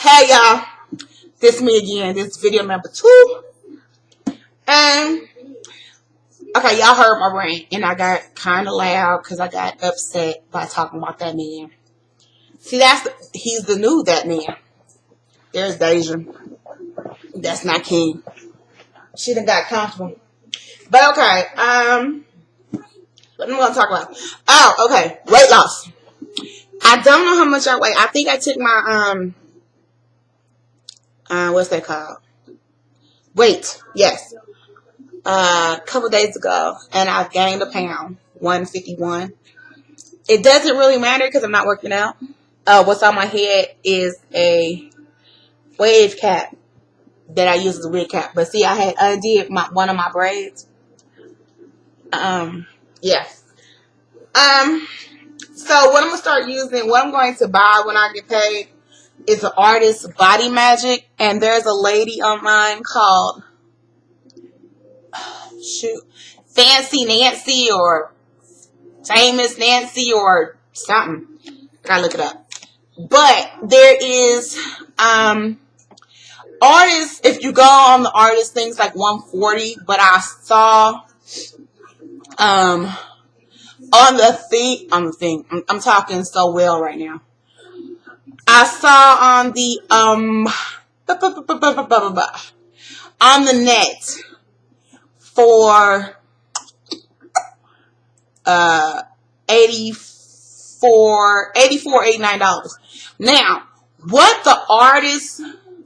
Hey y'all, this me again. This video number 2. And okay, y'all heard my rant, and I got kind of loud because I got upset by talking about that man. See, he's the new that man. There's Deja. That's not King. She done got comfortable. But okay, what am I gonna talk about? Oh, okay, weight loss. I don't know how much I weigh. I think I took my what's that called? Weight. Yes. A couple days ago, and I've gained a pound, 151. It doesn't really matter because I'm not working out. What's on my head is a wave cap that I use as a wig cap. But see, I had undid one of my braids. Yeah. So what I'm gonna start using, what I'm going to buy when I get paid, is an ARDYSS Body Magic, and there's a lady online called Fancy Nancy or Famous Nancy or something. Gotta look it up. But there is ARDYSS. If you go on the ARDYSS things, like 140, but I saw on the thing. I'm talking so well right now. I saw on the on the net for $89. Now, what the ARDYSS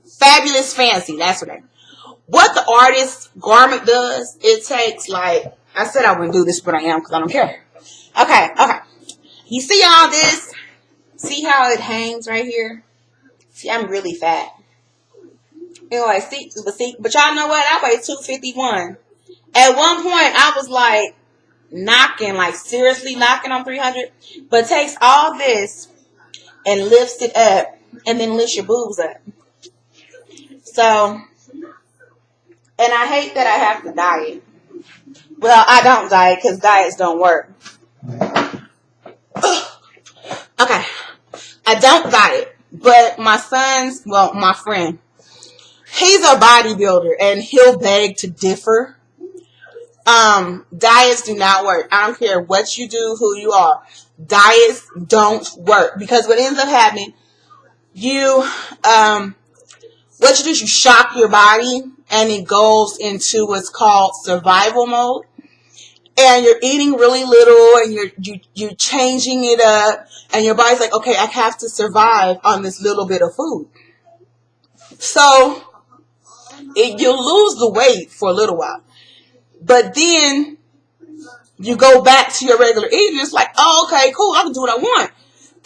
Fabulous Fancy, that's her name. What the ARDYSS garment does, it takes, like, I said I wouldn't do this, but I am because I don't care. Okay. You see all this? See how it hangs right here? See, I'm really fat. Anyway, but y'all know what? I weigh 251. At one point, I was like seriously knocking on 300. But it takes all this and lifts it up, and then lifts your boobs up. So, and I hate that I have to diet. Well, I don't diet because diets don't work. Okay. I don't diet, but my friend, he's a bodybuilder, and he'll beg to differ. Diets do not work. I don't care what you do, who you are. Diets don't work, because what ends up happening, what you do is you shock your body, and it goes into what's called survival mode. And you're eating really little, and you're changing it up, and your body's like, okay, I have to survive on this little bit of food. So you'll lose the weight for a little while, but then you go back to your regular eating. It's like, oh, okay, cool, I can do what I want,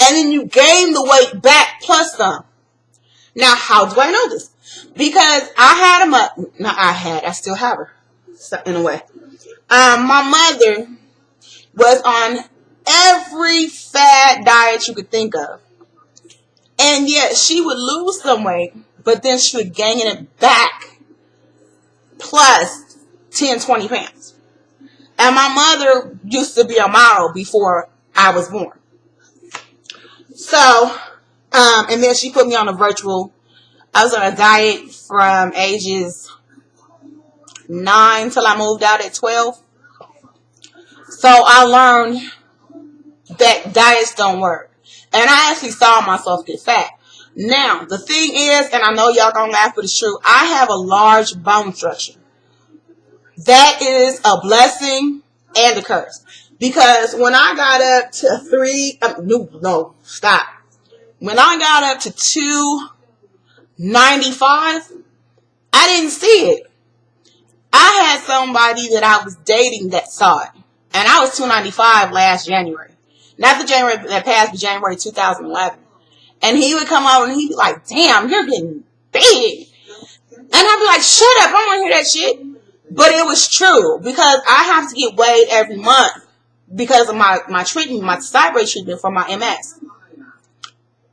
and then you gain the weight back plus some. Now, how do I know this? Because I still have her, so, in a way. My mother was on every fad diet you could think of. And yet she would lose some weight, but then she would gain it back plus 10, 20 pounds. And my mother used to be a model before I was born. So, and then she put me on I was on a diet from ages 9 till I moved out at 12. So I learned that diets don't work. And I actually saw myself get fat. Now, the thing is, and I know y'all gonna laugh, but it's true, I have a large bone structure. That is a blessing and a curse. Because when I got up to When I got up to 295, I didn't see it. I had somebody that I was dating that saw it. And I was 295 last January. Not the January that passed, but January 2011. And he would come over and he'd be like, damn, you're getting big. And I'd be like, shut up, I don't want to hear that shit. But it was true, because I have to get weighed every month because of my treatment, my thyroid treatment for my MS.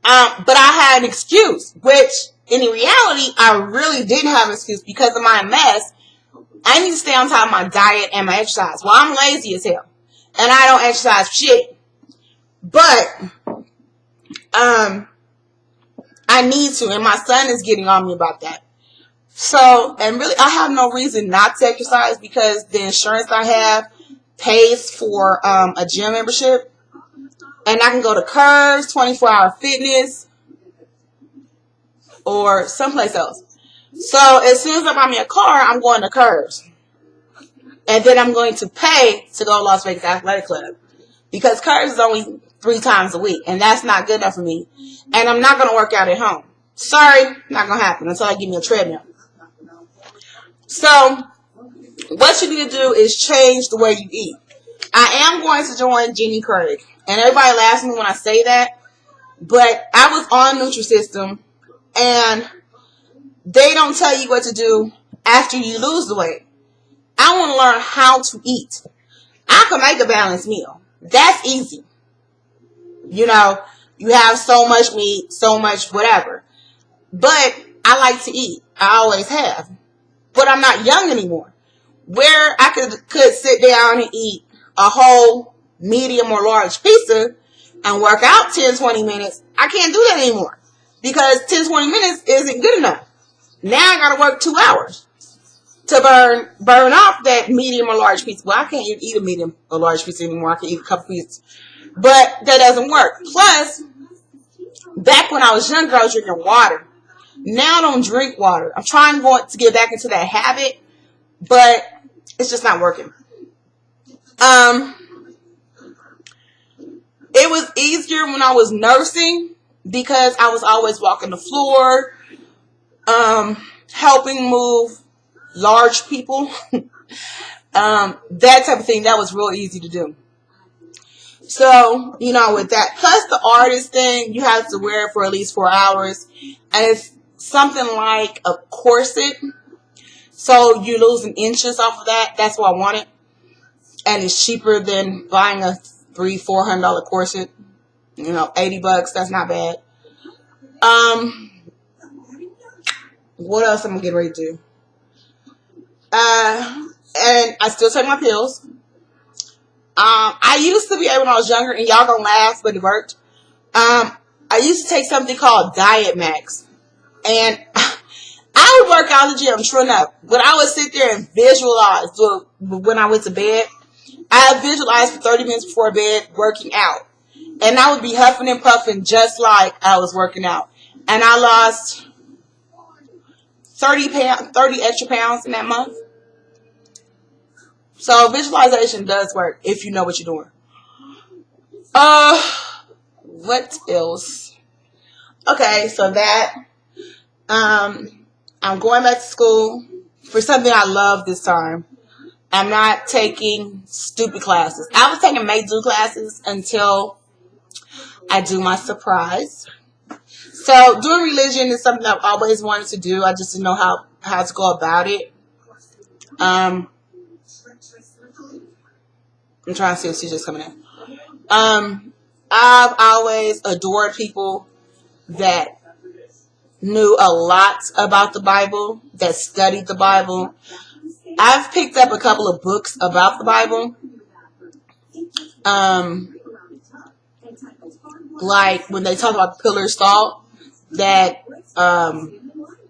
But I had an excuse, which in reality, I really didn't have an excuse because of my MS. I need to stay on top of my diet and my exercise. Well, I'm lazy as hell, and I don't exercise shit. But I I need to, and my son is getting on me about that. So, and really, I have no reason not to exercise because the insurance I have pays for a gym membership, and I can go to Curves, 24-hour fitness, or someplace else. So as soon as I buy me a car, I'm going to Curves. And then I'm going to pay to go to Las Vegas Athletic Club. Because Curves is only 3 times a week. And that's not good enough for me. And I'm not going to work out at home. Sorry, not going to happen until I give me a treadmill. So what you need to do is change the way you eat. I am going to join Jenny Craig. And everybody laughs at me when I say that. But I was on Nutrisystem. And they don't tell you what to do after you lose the weight. I want to learn how to eat. I can make a balanced meal. That's easy. You know, you have so much meat, so much whatever. But I like to eat. I always have. But I'm not young anymore. Where I could sit down and eat a whole medium or large pizza and work out 10, 20 minutes, I can't do that anymore. Because 10, 20 minutes isn't good enough. Now I got to work 2 hours to burn off that medium or large pizza. Well, I can't even eat a medium or large pizza anymore. I can eat a couple pieces. But that doesn't work. Plus, back when I was younger, I was drinking water. Now I don't drink water. I'm trying to get back into that habit, but it's just not working. It was easier when I was nursing because I was always walking the floor, helping move large people, that type of thing. That was real easy to do. So, you know, with that, plus the ARDYSS thing, you have to wear it for at least 4 hours, and it's something like a corset, so you're losing inches off of that. That's what I wanted, and it's cheaper than buying a $300-400 corset. You know, $80, that's not bad. What else am I getting ready to do? And I still take my pills. I used to be able when I was younger, and y'all gonna laugh, but it worked. I used to take something called Diet Max, and I would work out in the gym, true enough. But I would sit there and visualize when I went to bed. I visualized for 30 minutes before bed working out, and I would be huffing and puffing just like I was working out. And I lost 30 extra pounds in that month. So visualization does work if you know what you're doing. What else? Okay, so that I'm going back to school for something I love this time. I'm not taking stupid classes. I was taking may-do classes until I do my surprise. So doing religion is something I've always wanted to do. I just didn't know how to go about it. I'm trying to see if she's just coming in. I've always adored people that knew a lot about the Bible, that studied the Bible. I've picked up a couple of books about the Bible. Like when they talk about the pillar of salt, that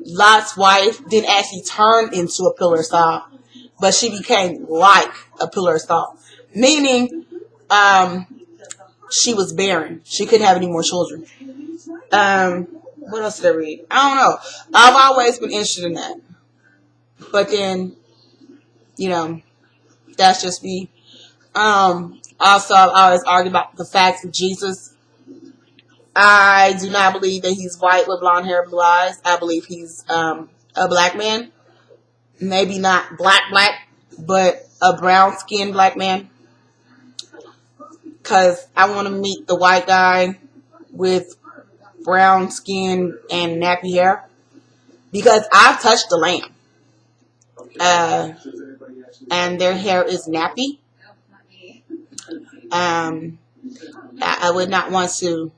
Lot's wife didn't actually turn into a pillar of salt, but she became like a pillar of salt. Meaning, she was barren. She couldn't have any more children. What else did I read? I don't know. I've always been interested in that. But then, you know, that's just me. Also, I've always argued about the facts of Jesus. I do not believe that he's white with blonde hair and blue eyes. I believe he's a black man. Maybe not black, but a brown-skinned black man. Because I want to meet the white guy with brown skin and nappy hair. Because I've touched the lamb. And their hair is nappy. I would not want to.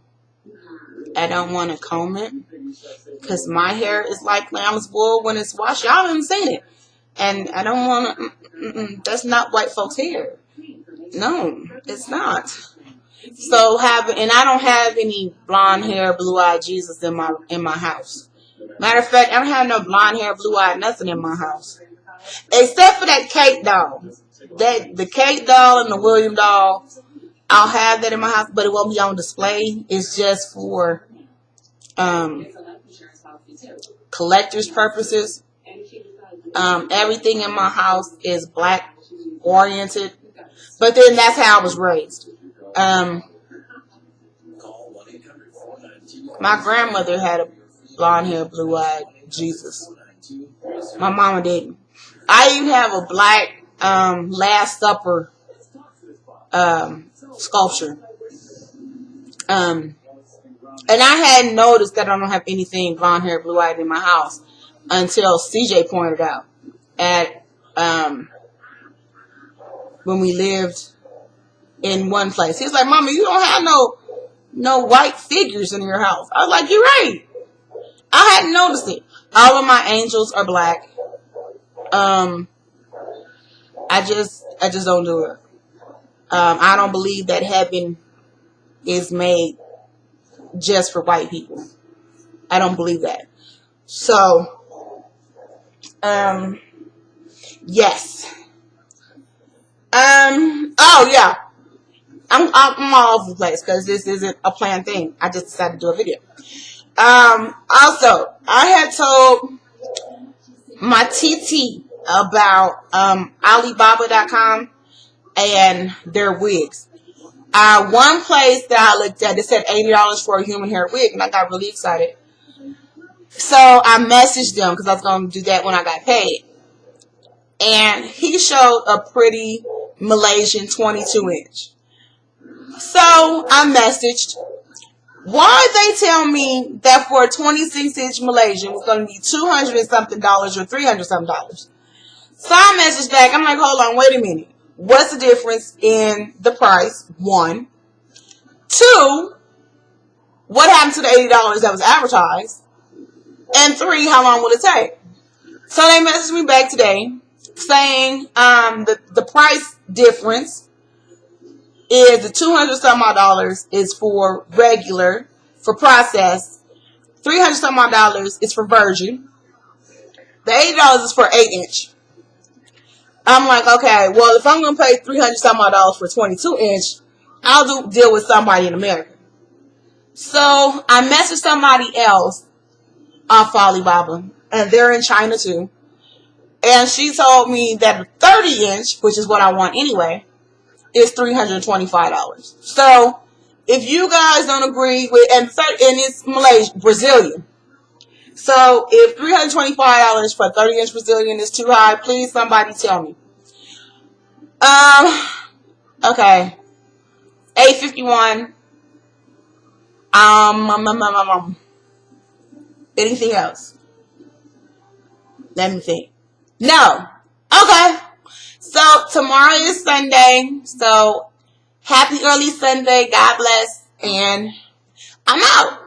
I don't want to comb it. Because my hair is like lamb's wool when it's washed. Y'all haven't seen it. And I don't want to. That's not white folks' hair. No, it's not. So and I don't have any blonde hair, blue-eyed Jesus in my house. Matter of fact, I don't have no blonde hair, blue-eyed nothing in my house. Except for that cake doll. The cake doll and the William doll, I'll have that in my house, but it won't be on display. It's just for collector's purposes. Everything in my house is black oriented, but then that's how I was raised. My grandmother had a blonde hair, blue-eyed Jesus. My mama didn't. I even have a black Last Supper sculpture. And I hadn't noticed that I don't have anything blonde hair, blue-eyed in my house until CJ pointed out at when we lived in one place. He's like, "Mama, you don't have no white figures in your house." I was like, "You're right. I hadn't noticed it. All of my angels are black. I just don't do it. I don't believe that heaven is made just for white people. I don't believe that. So, yes. Oh yeah. I'm all over the place because this isn't a planned thing. I just decided to do a video. Also, I had told my TT about Alibaba.com and their wigs. One place that I looked at, it said $80 for a human hair wig, and I got really excited. So I messaged them because I was going to do that when I got paid. And he showed a pretty Malaysian 22-inch. So I messaged. Why they tell me that for a 26-inch Malaysian was going to be $200 and something or $300 something? So I messaged back. I'm like, hold on, wait a minute. What's the difference in the price? 1. 2, what happened to the $80 that was advertised? And 3, how long will it take? So they messaged me back today saying the price difference is the $200 some odd is for regular, for processed. $300 some odd is for virgin. The $80 is for 8-inch. I'm like, okay, well, if I'm going to pay $300 some odd for 22-inch, I'll deal with somebody in America. So I messaged somebody else off Alibaba, and they're in China too. And she told me that a 30-inch, which is what I want anyway, is $325. So if you guys don't agree with, and it's Malaysian, Brazilian. So if $325 for a 30-inch Brazilian is too high, please somebody tell me. Okay. 851. Anything else? Let me think. No. Okay. So tomorrow is Sunday. So happy early Sunday. God bless. And I'm out.